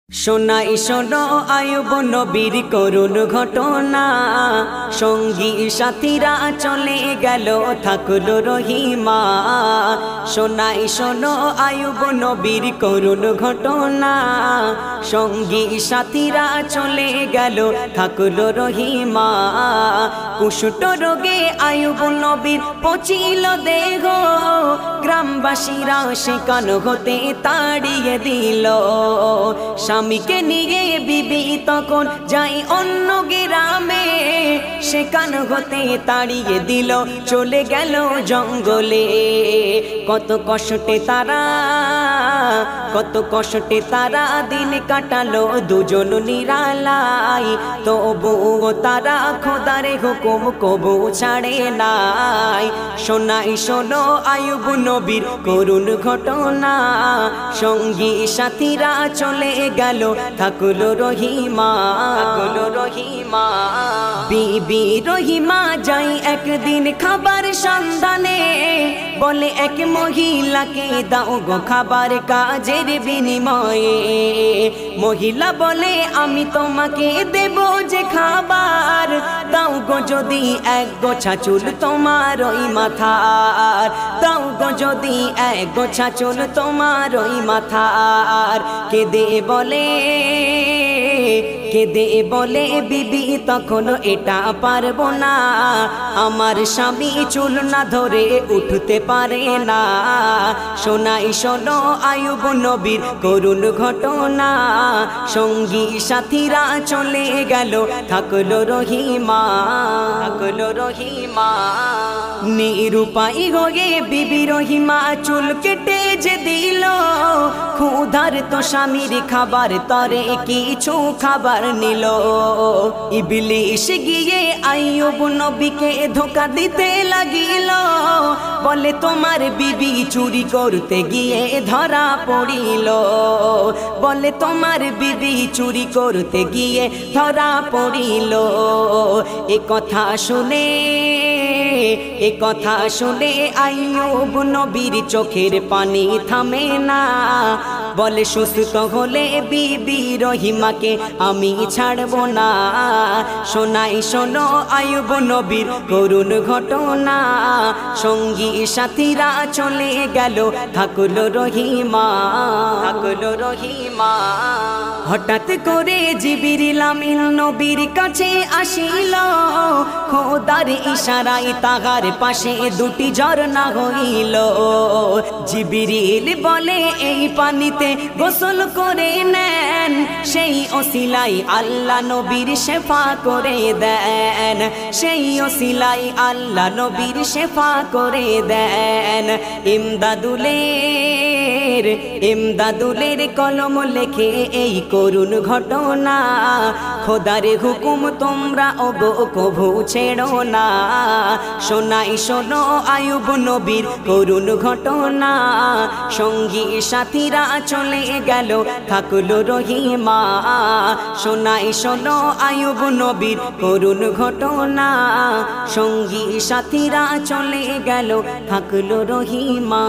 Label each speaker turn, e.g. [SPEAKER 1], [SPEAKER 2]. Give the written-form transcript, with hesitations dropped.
[SPEAKER 1] শোনাই শোনো আয়ুব নবীর করুণ ঘটনা, সঙ্গী সাথীরা চলে গেল থাকলো রহিমা। শোনাই শোনো আয়ুব নবীর করুণ ঘটনা, সঙ্গী সাথীরা চলে গেল থাকলো রহিমা। কুষ্ঠ রোগে আয়ুব নবীর পচিল দেহ, গ্রামবাসীরা সেখান হতে তাড়িয়ে দিল। স্বামীকে নিয়ে বিবি তখন যাই অন্য গ্রামে, সেখান হতে তাড়িয়ে দিল চলে গেল জঙ্গলে। কত কষ্টে তারা দিন কাটালো দুজন নিরালাই, তবুও তারা খোদারে হুকুম কবু ছাড়ে নাই। শোনাই শোনো আয়ুব নবীর করুণ ঘটনা, সঙ্গী সাথীরা চলে গেল থাকলো রহিমা। বিবি রহিমা যাই একদিন খাবার সন্ধানে, বলে এক মহিলাকে দাও গো খাবার কাজের বিনিময়ে। মহিলা বলে আমি তোমাকে দেব যে খাবার, দাও গো যদি এক গোছা চুল তোমার ওই মাথার, দাও গো যদি এক গোছা চুল তোমার ওই মাথার। কেঁদে বলে বিবি তখন এটা পারবো না, আমার স্বামী চুল না ধরে উঠতে পারে না। শোনাই শোনো আয়ুব নবীর করুণ ঘটনা, সঙ্গী সাথীরা চলে গেল থাকলো রহিমা। নিরুপায় হয়ে বিবি রহিমা চুল কেটে যে দিল, ক্ষুধার তো স্বামীর খাবার তরে কিছু খাবার নিল। ইবলিশ গিয়ে আইয়ুব নবীকে ধোঁকা দিতে লাগিল, বলে তোমার বিবি চুরি করতে গিয়ে ধরা পড়িল, বলে তোমার বিবি চুরি করতে গিয়ে ধরা পড়িল। এ কথা শুনে আইয়ুব নবীর চোখের পানি থামে না, বলে সুস্থ হলে বিবি রহিমাকে আমি ছাড়ব না। শোনাই শোনো আয়ুব নবীর করুণ ঘটনা, সঙ্গী সাথীরা চলে গেল থাকলো রহিমা। হঠাৎ করে জিবরিল আমিন নবীর কাছে আসিল, খোদার ইশারায় তাহার পাশে দুটি ঝরনা হইল। জিবরিল বলে এই পানিতে গোসল করে নেন, সেই ওসিলাই আল্লাহ নবীর শেফা করে দেন, সেই ওসিলাই আল্লাহ নবীর শেফা করে দেন। ইমদাদুলের কলম লেখে এই করুণ ঘটনা, খোদার হুকুম তোমরা ওগো কভু ছেড়ো না। শোনাই শোনো আয়ুব নবীর করুণ ঘটনা, সঙ্গী সাথীরা চলে গেল থাকলো রহিমা। শোনাই শোনো আয়ুব নবীর করুণ ঘটনা, সঙ্গী সাথীরা চলে গেল থাকলো রহিমা।